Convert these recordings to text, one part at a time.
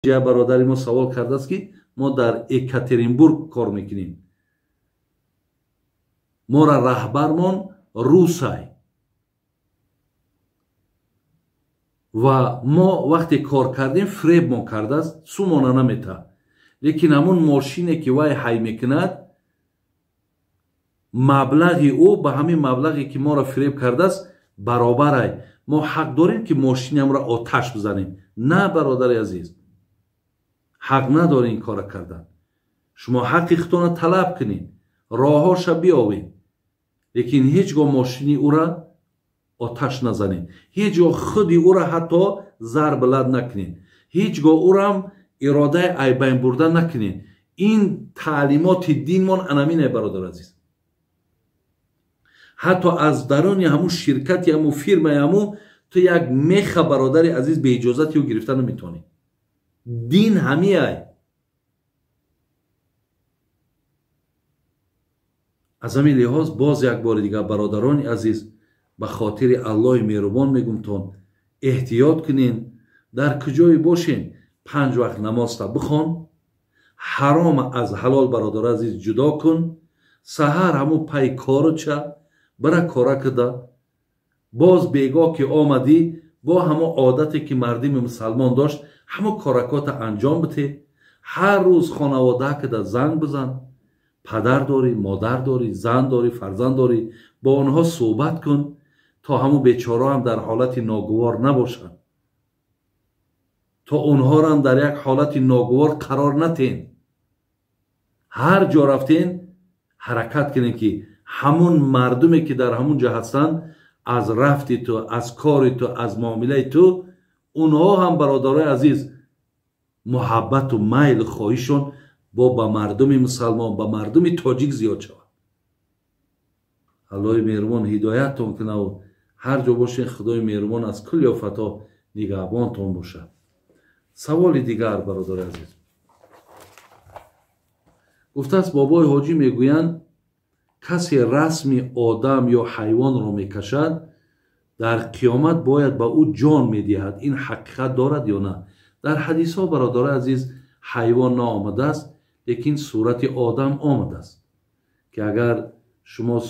جای برادری ما سوال کرده است که ما در اکاترینبورگ کار میکنیم، ما را رهبرمان روسای و ما وقتی کار کردیم فریب ما کرده است، سومانه نمیته، لیکن همون ماشینی که وای حی میکند مبلغی او به همین مبلغی که ما را فریب کرده است برابره. ما حق داریم که ماشینم را آتش بزنیم؟ نه برادر عزیز، حق نداریم این کار کردن. شما حق خودتان طلب کنین، راهاش بیابین، لیکن هیچگاه ماشینی او را آتش نزنین، هیچگاه خودی او را حتی زر بلد نکنین، هیچگاه او را هم اراده ایبین برده نکنین. این تعلیمات دینمان انمینه برادر عزیز. حتی از درون همون شرکت همون فیرم همون تو یک میخ برادر عزیز به اجازتی رو گرفته نمیتونی. دین همیه. از همین لحاظ باز یک بار دیگه برادران عزیز به خاطر الله مهربان میگم تون احتیاط کنین. در کجای باشین 5 وقت نماز تا بخوان، حرام از حلال برادر عزیز جدا کن، سحر همون پای کارو چه برای کارا کده، باز بیگاه که آمدی با همه عادتی که مردم مسلمان داشت همه کارکات انجام بده. هر روز خانواده کده زنگ بزن، پدر داری، مادر داری، زن داری، فرزند داری، با آنها صحبت کن تا همون بیچاره هم در حالت ناگوار نباشن، تا اونها را هم در یک حالت ناگوار قرار نتین. هر جا رفتین حرکت کنین که همون مردمی که در همون جا هستن از رفتی تو، از کاری تو، از معامله تو، اونها هم برادرای عزیز محبت و میل خواهیشون با مردم مسلمان، با مردم تاجیک زیاد شود. الله مهربان هدایتتون کنه و هر جا باشین خدای مهربان از کل آفت‌ها نگهبانتون باشه. سوال دیگر برادر عزیز، گفته است بابای حاجی میگویند کسی رسم آدم یا حیوان را میکشد در قیامت باید به او جان میدهد، این حقیقت دارد یا نه؟ در حدیث ها برادر عزیز حیوان نه آمده است، لیکن صورت آدم آمده است که اگر شما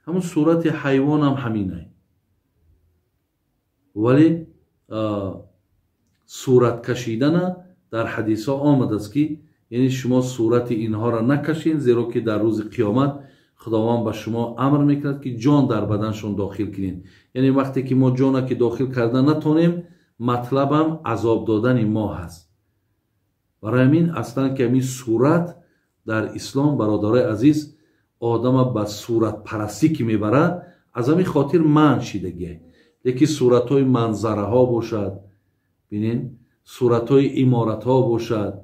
همون صورت حیوان هم همینه، ولی صورت کشیدن در حدیث ها آمده است که یعنی شما صورت اینها را نکشین، زیرا که در روز قیامت خداوند به شما امر میکند که جان در بدنشون داخل کنین. یعنی وقتی که ما جان که داخل کردن نتونیم، مطلب هم عذاب دادن ما هست. برای همین اصلا که همین صورت در اسلام برادرای عزیز آدم به صورت پرستی که میبره، از همین خاطر من شیدگی، یکی صورت های منظره ها باشد، بینین صورت های امارت ها باشد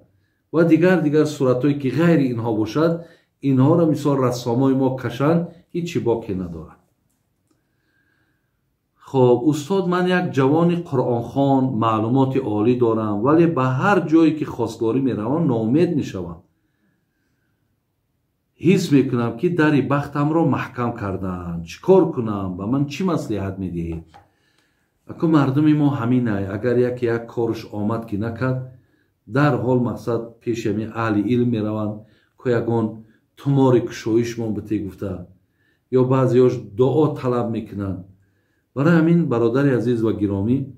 و دیگر صورت هایی که غیر اینها باشد، اینها را مثال رسامای ما کشن هیچی باقی ندارد. خب استاد، من یک جوان قرآن خوان معلومات عالی دارم، ولی به هر جایی که خواستگاری میروم ناامید میشوم، حس میکنم که دری بختم را محکم کردن. چیکار کنم؟ به من چی مصلحت میدهید؟ اکو مردم ما همینه، اگر یک کارش آمد که نکرد، در حال مقصد پیش همین اهل علم میروند که یگان تماری کشایش من بته گفته، یا بعضیاش دعا طلب میکنن. برای همین برادر عزیز و گرامی،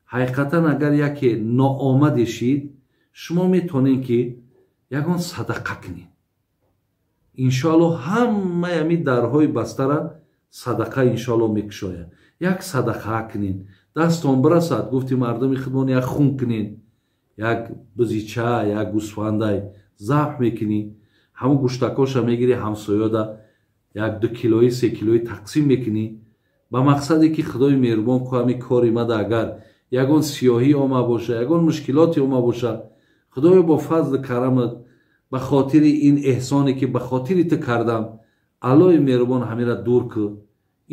حقیقتا اگر یک ناآمد شید، شما میتونین که یگان صدقه کنین. انشاءالله همه همین درهای بسته را صدقه انشاءالله میکشاید. یک صدقه کنین، دستان برسد، گفتی مردم خدمون یک خون کنین، یک بزیچه، یک گوسفنده ذبح میکنی، همون گوشتکاش هم میگیری همسایه دا 1-2 کیلویی 3 کیلویی تقسیم میکنی، با مقصدی که خدای مهربان که همین کاری مده اگر یگان سیاهی آمه باشه، یگان مشکلاتی آمه باشه، خدای با فضل کرمت به خاطر این احسانی که به خاطر تو کردم، الله مهربان همین را دور که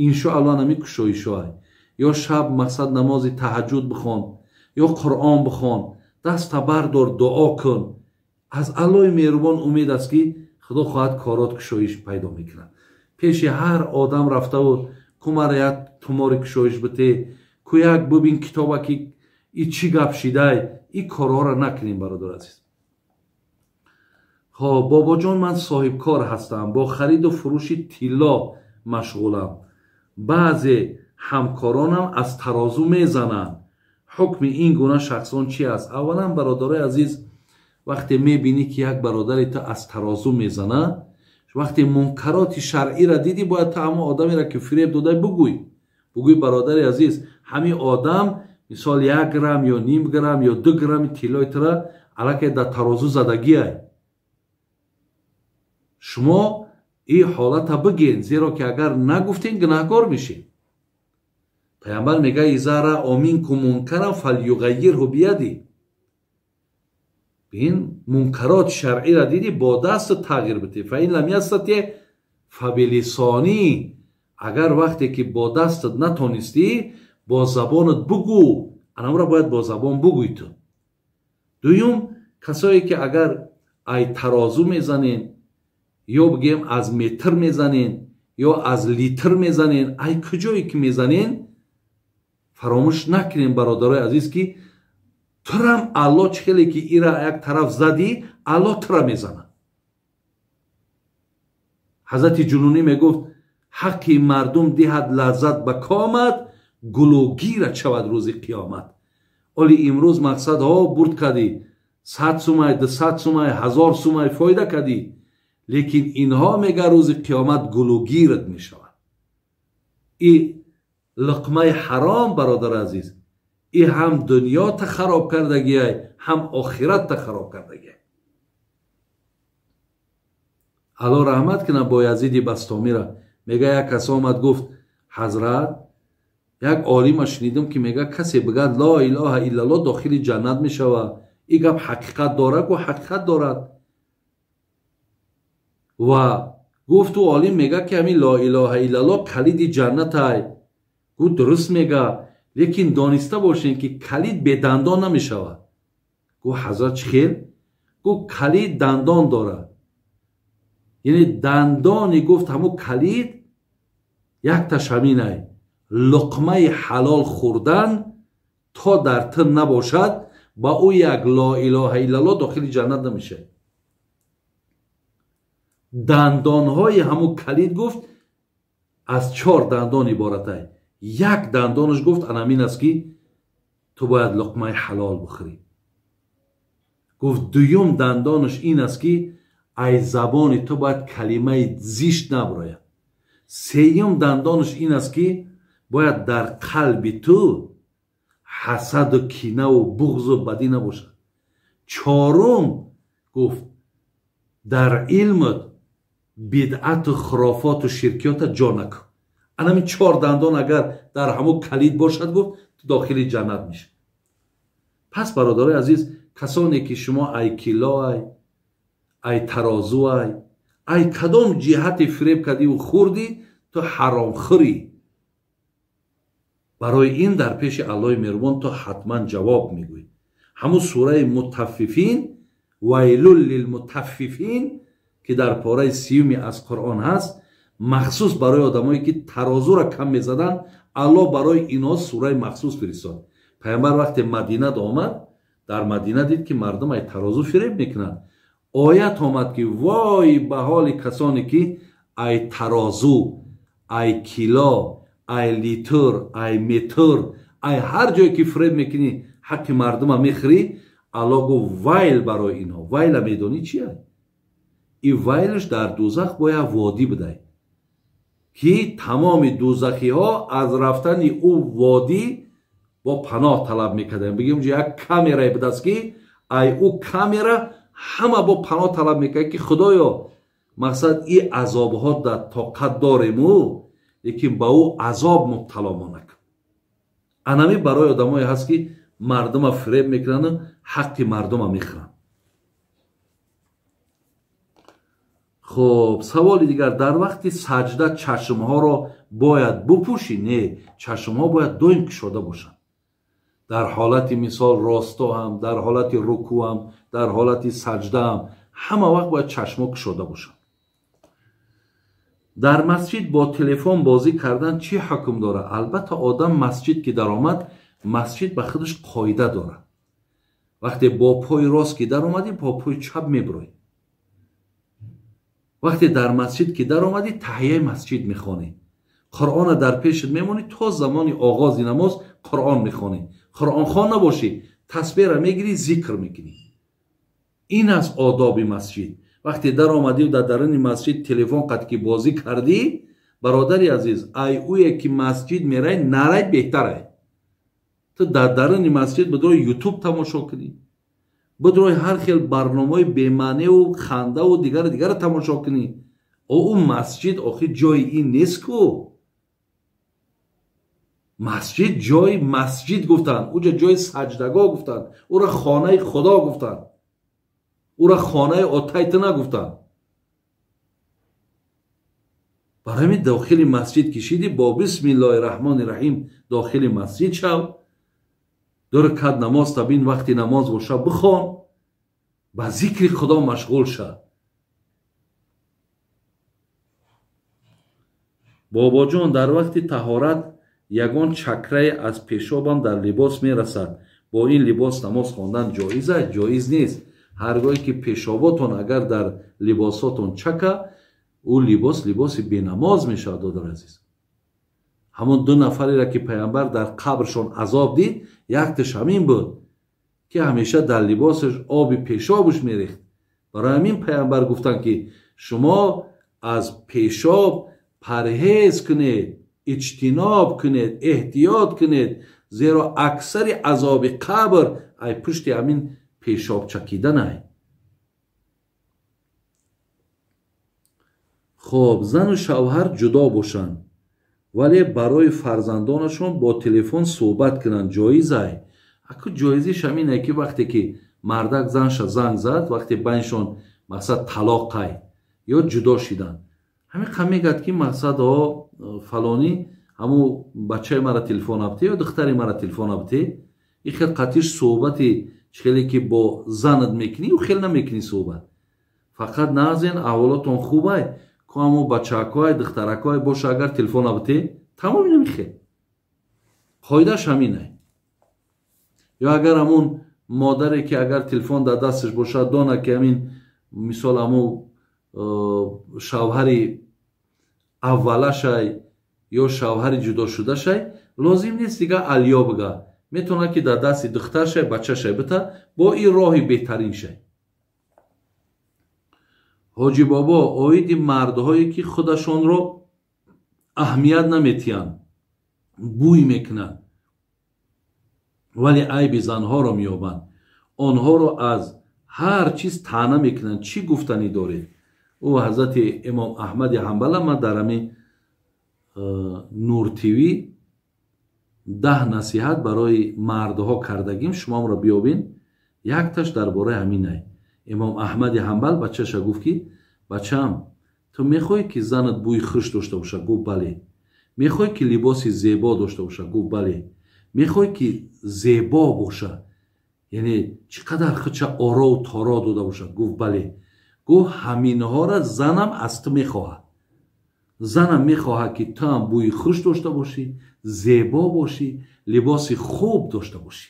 انشاءالله نمی کشایی شای. یا شب مقصد نماز تهجد بخوان یا قرآن بخوان، دست بردار دعا کن، از الله مهربان امید است که خدا خواهد کارات کشایش پیدا میکنه. پیش هر آدم رفته و کمر یک تمار کشایش بته، که یک ببین کتابه که ای چی گپ شیده، این کارها را نکنیم برادر عزیز. بابا جان من صاحب کار هستم، با خرید و فروش طلا مشغولم. بعضی همکارانم از ترازو میزنند. حکم این گونه شخصان چی است؟ اولا برادر عزیز، وقتی میبینی که یک برادر تو از ترازو میزنه، وقتی منکرات شرعی را دیدی، باید تا همه آدمی را که فریب داده بگوی برادر عزیز، همین آدم مثال 1 گرم یا نیم گرم یا 2 گرم طلای ترا الکی در ترازو زدگیه. شما این حالت بگین، زیرا که اگر نگفتین گناهکار میشین. پیامبر میگه اذا رأى منکم منکرا فلیغیره بیده. این منکرات شرعی را دیدی، با دست تغییر بده. فإن لم یستطع فبلسانی. اگر وقتی که با دستت نتونستی، با زبانت بگو. اونم را باید با زبان بگوی تو. دویم، کسایی که اگر ای ترازو میزنین، یا بگیم از متر میزنین یا از لیتر میزنین، ای کجایی که میزنین، فراموش نکنین برادرای عزیز که ترم الله چخیلی که ایرا یک طرف زدی، الله ترا میزنه. حضرت جنونی میگفت حقی مردم دهد لذت به کامت، گلوگیر شود روز قیامت. ولی امروز مقصد ها برد کردی، 100 سومای 200 سومای 1000 سومای فایده کردی، لیکن اینها میگه روز قیامت گلوگیرت میشود. این لقمه حرام برادر عزیز، این هم دنیا تا خراب کردگیه، هم آخرت تا خراب کردگیه. الله رحمت کنه بایزید بستامی را. میگه یک کس آمد گفت حضرت، یک عالم شنیدم که میگه کسی بگد لا اله الا الله داخل جنت میشود. این گپ حقیقت داره؟ گفت حقیقت دارد. و گفت تو عالم میگه که همین لا اله الا الله کلید جنت های. گفت درست میگه، لیکن دانسته باشین که کلید به دندان نمیشود. گفت حضرت چخیر؟ گفت کلید دندان داره. یعنی دندانی گفت همون کلید یک تشمینه لقمه حلال خوردن تا در تن نباشد، با او یک لا اله الا الله داخل جنت نمیشه. دندانهای همون کلید گفت از 4 دندان عبارته. یک دندانش گفت انامین است که تو باید لقمه حلال بخوری. گفت دویم دندانش این است که ای زبان تو باید کلمه زشت نبراید. سوم دندانش این است که باید در قلب تو حسد و کینه و بغض و بدی نباشد. چهارم گفت در علمت بدعت و خرافات و شرکیات جا نکن. همین 4 دندان اگر در همون کلید باشد، گفت تو داخل جنت میشه. پس برادرای عزیز، کسانی که شما ای کیلا ای ترازو ای کدام جهت فریب کردی و خوردی، تو حرام خوری. برای این در پیش الله مهربان تو حتما جواب میگویی. همون سوره مطففین، ویل للمطففین که در پاره 30 از قرآن هست، مخصوص برای آدمایی که ترازو را کم میزدن، الله برای اینا سوره مخصوص فرستاد. پیامبر وقتی مدینه آمد، در مدینه دید که مردم ای ترازو فریب میکنن. آیت آمد که وای به حال کسانی که ای ترازو، ای کیلا، ای لیتر، ای متر، ای هر جایی که فریب میکنی حق مردم هم میخری. الله گفت ویل برای اینا. ویل میدونی چیه؟ این ویلش در دوزخ باید وادی بده که تمام دوزخی ها از رفتن او وادی با پناه طلب میکردن. بگیم یک کامرای بدست که ای او کامرا همه با پناه طلب میکنه که خدایا مقصد این عذاب ها در طاقت داریم، لیکن با او عذاب مبتلا ما نکن. انمی برای آدمایی هست که مردم فریب میکنن، حق مردم میخورن. خب سوال دیگر، در وقت سجده چشم ها را باید بپوشی؟ نه، چشم ها باید دویم کشاده باشن. در حالت مثال راستا هم، در حالت رکوع هم، در حالت سجده هم، همه وقت باید چشم ها کشاده باشن. در مسجد با تلفن بازی کردن چی حکم داره؟ البته آدم مسجد که در آمد، مسجد به خودش قاعده داره. وقتی با پای راست که در اومدی با پای چپ میبروی. وقتی در مسجد که در اومدی تحیه مسجد میخوانی، قرآن در پیشت میمونی تا زمان آغاز نماز قرآن میخوانی. قرآن خوان نباشی، تسبیح را میگیری، ذکر میکنی. این از آداب مسجد. وقتی در آمدی و در درون مسجد تلفن قطعی بازی کردی، برادری عزیز، ای اویه که مسجد میره نره بهتره. تو در درون مسجد بدروی یوتیوب تماشا کنی، بدروی هر خیل برنامه بی‌معنی و خنده و دیگر تماشا کنی. او مسجد آخه جای این نیست کو. مسجد جای مسجد گفتن، اوجا جای سجدگاه گفتن، او را خانه خدا گفتن، او را خانه آتیت نگفتن. برای همین داخل مسجد کشیدی، با بسم الله الرحمن الرحیم داخل مسجد شو، دور کد نماز تبین، وقتی نماز باشه بخوان، با ذکر خدا مشغول شد. بابا جان در وقت طهارت یگان چکره از پیشابم در لباس میرسد، با این لباس نماز خواندن جایزه؟ جایز نیست. هرگاهی که پیشاباتون اگر در لباساتون چکه، او لباس بینماز میشه. دادر عزیز، همون 2 نفری را که پیامبر در قبرشون عذاب دید، یکتش همین بود که همیشه در لباسش آب پیشابش میریخت. برای همین پیامبر گفتن که شما از پیشاب پرهیز کنید، اجتناب کنید، احتیاط کنید، زیرا اکثر عذاب قبر ای پشت همین پیشاب چکیدن ای. خب زن و شوهر جدا باشن ولی برای فرزندانشون با تلفن صحبت کنن جایز ای؟ اکو جایزیش همینه که وقتی که مردک زنش زنگ زد، وقتی بینشون مقصد طلاق ای یا جدا شدن، همین میگد که مقصد ها فلانی همو بچه مرا تلفن ابتی یا دختری مرا تلفن ابتی، این خیلی قطعش صحبتی خیلی که با زند میکنی و خیلی نمیکنی صحبت. فقط نازین اولاتون خوبه که همو بچه‌های دخترکای باشه اگر تلفن ابتی تمام نمیخه. قایدش همینه. یا اگر همون مادری که اگر تلفن در دستش باشه دانه که همین مثال همو شوهری اوله شای یا شوهری جدا شده شای، لازم نیست دیگه علیا بگه، میتونه که در دست دختر شای بچه شای بتا، با این راهی بهترین شای. حاجی بابا آیدی مردهایی که خودشون رو اهمیت نمیتین، بوی میکنن ولی عیب زنها رو میابن، آنها رو از هر چیز طعنه میکنن، چی گفتنی داره؟ او حضرت امام احمد حنبل، من در همین نور تیوی 10 نصیحت برای مردها کردگیم، شما را بیابین. یک تاش درباره همینه. امام احمد حنبل بچه‌ش گفت که بچه‌م تو میخوای که زنت بوی خوش داشته باشه؟ گفت بله. میخوای که لباس زیبا داشته باشه؟ گفت بله. میخوای که زیبا باشه، یعنی چقدر خودش آرا و تارا داده باشه؟ گفت بله. گفت همینها را زنم از تو میخواه. زنم میخواه که تو هم بوی خوش داشته باشی، زیبا باشی، لباس خوب داشته باشی.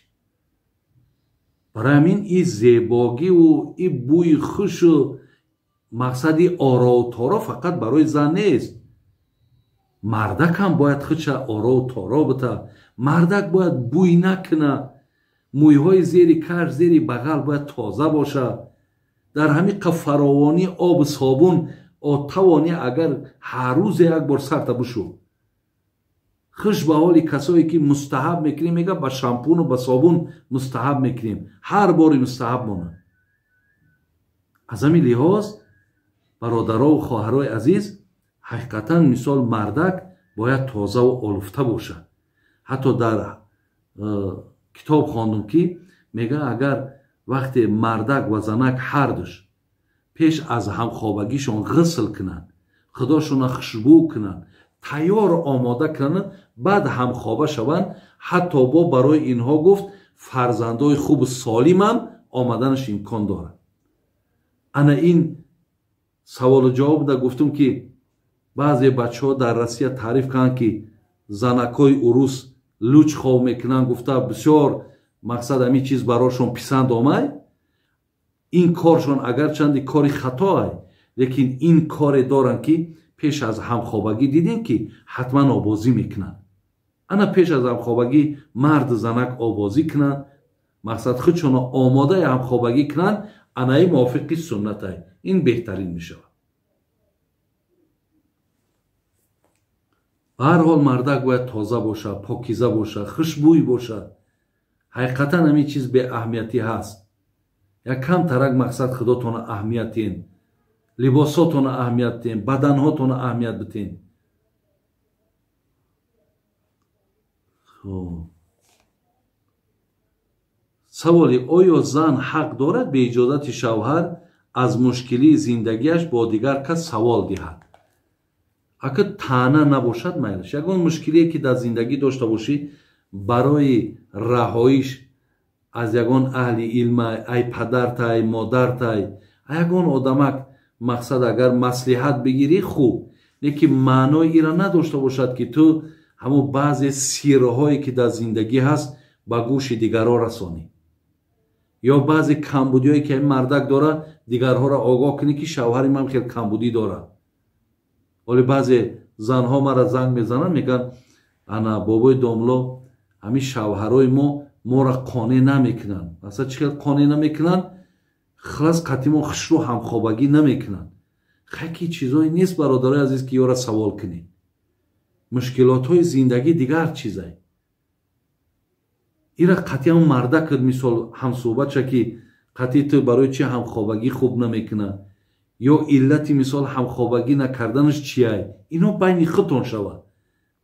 برای همین این زیباگی و این بوی خوش و مقصدی آرا و تارا فقط برای زن نیست. مردک هم باید خودش آرا و تارا بته. مردک باید بوی نکنه، مویهای زیر کش زیر بغل باید تازه باشه. در همین فراوانی آب صابون توانی اگر هر روز یک بار سرت بشو. خوش به حال کسایی که مستحب میکنیم، میگه با شامپون و با صابون مستحب میکنیم، هر باری مستحب مونه. از همین لحاظ برادرها و خواهرای عزیز، حقیقتا مثال مردک باید تازه و آلفته باشه. حتی در کتاب خواندم که میگه اگر وقتی مردک و زنک هر دوش پیش از همخوابگیشون غسل کنن، خداشون خوشبو کنن، تیار آماده کنن، بعد همخوابه شون، حتی با برای اینها گفت فرزندای خوب سالم هم آمدنش امکان داره. انا این سوال و جواب ده گفتم که بعضی بچه ها در روسیه تعریف کنن که زنکای عروس لوچ خواب میکنن، گفته بسیار мақсад ҳамин чиз барошон писанд омай, ин коршон агарчанди кори хатоай, лекин ин коре доранд ки пеш аз ҳамхобагӣ дидем ки ҳатман овозӣ мекунанд. ана пеш аз ҳамхобагӣ марду занак овозӣ кунанд, мақсад худшоно омодаи ҳамхобагӣ кунанд, анаи мувофиқи суннатай. ин беҳтарин мешавад. ба ҳар ҳол мардак бояд тоза бошад, покиза бошад, хушбӯй бошад. ҳақиқатан ҳамин чиз беаҳамиятӣ ҳаст. як камтарак мақсад худотона аҳамият диҳен, либосотона аҳамият диҳен, баданҳотона аҳамият бидиҳен. саволи: оё зан ҳақ дорад бе иҷозати шавҳар аз мушкилии зиндагиаш бо дигар кас савол диҳад? агар таъна набошад майлаш. ягон мушкилие ки дар зиндагӣ дошта бошӣ, барои раҳоиш аз ягон аҳли илмай, ай падартай, модартай, ягон одамак мақсад агар маслиҳат бигирӣ хуб, лекин маънои ира надошта бошад ки ту ҳамун баъзе сирҳое ки дар зиндагӣ ҳаст ба гӯши дигарҳо расонӣ, ё баъзе камбудиҳое ки мардак дорад дигарҳоро огоҳ кунӣ ки шавҳари ман хеле камбудӣ дорад. оли баъзе занҳо мара занг мезананд, мегӯянд ана бобои домло ҳамин шавҳарои моро қонеъ намекунанд. асла чӣ хел қонеъ намекунанд? халас қатъи мо хушрӯ ҳамхобагӣ намекунанд. хаки чизое нест бародарои азиз ки ёра савол кунӣ. мушкилотҳои зиндагӣ дигар чизай. ира қатъи ҳамн мардакат мисол ҳамсӯҳбатша ки қатъи ту барои чи ҳамхобагӣ хуб намекунад, ё иллати мисол ҳамхобагӣ накарданаш чияй, ино байни худтон шавад.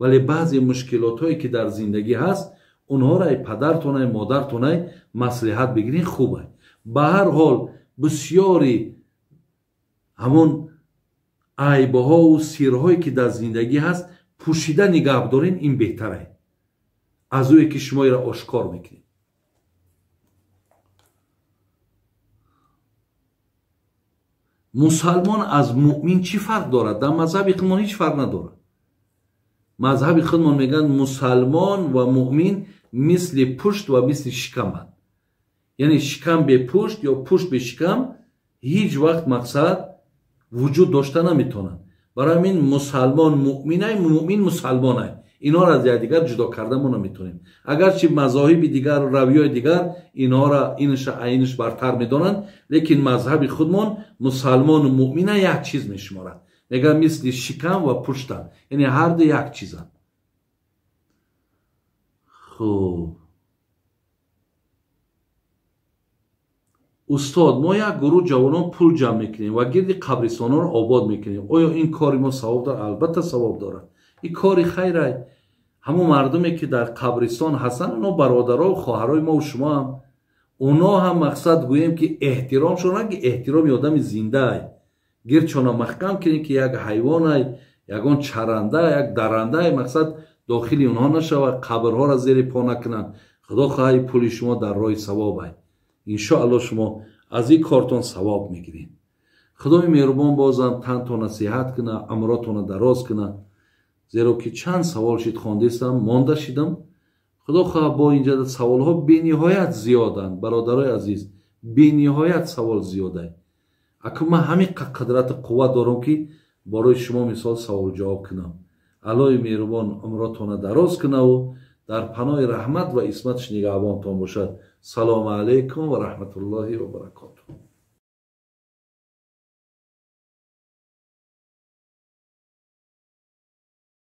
вале баъзе мушкилотҳое ки дар зиндагӣ ҳаст, онҳоро ай падартонай, модартонай маслиҳат бигирин хубай. ба ҳар ҳол бисёри ҳамон айбҳоу сирҳое ки дар зиндагӣ ҳаст пӯшида нигаҳ дорен, ин беҳтарай аз ӯе ки шумо иро ошкор мекунед. мусалмон аз муъмин чӣ фарқ дорад? дар мазҳаби худмон ҳеҷ фарқ надорад. мазҳаби худмон мегӯянд мусалмон ва муъмин мисли пушт ва мисли шикаманд. яъне шикам бе пушт ё пушт бе шикам ҳеҷ вақт мақсад вуҷуд дошта наметавонанд. барои ҳамин мусалмон муъминай, муъмин мусалмонай. инҳоро аз якдигар ҷудо карда мо наметавонем. агарчи мазоҳиби дигар, равиёи дигар инҳоро инша айниш бартар медонанд, лекин мазҳаби худмон мусалмону муъмина як чиз мешуморад. мегӯянд мисли шикам ва пуштанд, яъне ҳарду як чизанд. хуб устод, мо як гурӯҳ ҷавонон пул ҷамъ мекунем ва гирди қабристонҳоро обод мекунем. оё ин кори мо савоб дорад? албатта савоб дорад. ин кори хайрай. ҳамон мардуме ки дар қабристон ҳастанд, онҳо бародароу хоҳарои мову шумоам. онҳо ҳам мақсад гӯем ки эҳтиромшон, ки эҳтироми одами зиндаай. гирчона маҳкам кунем ки як ҳайвонай, ягон чарандай, як дарандай мақсад дохили онҳо нашавад, қабрҳоро зери по накунанд. худо хоҳаи пули шумо дар роҳи савобай. иншоалло шумо аз ин кортон савоб мегиред. худои меҳрубон бозам тантона сиҳат кунад, умротона дароз кунад. зеро ки чанд савол шид хондистам, монда шидам. худо хоҳад бо инҷа саволҳо бениҳоят зиёданд. бародарои азиз, бениҳоят савол зиёдай. акун ман ҳамин қудрати қувват дорам ки барои шумо мисол саволҷавоб кунам. аллои меҳрубон умротона дароз кунаву дар паноҳи раҳмат ва исматаш нигаҳбонтон бошад. салому алайкум ва раҳматуллоҳи ва баракотуҳ.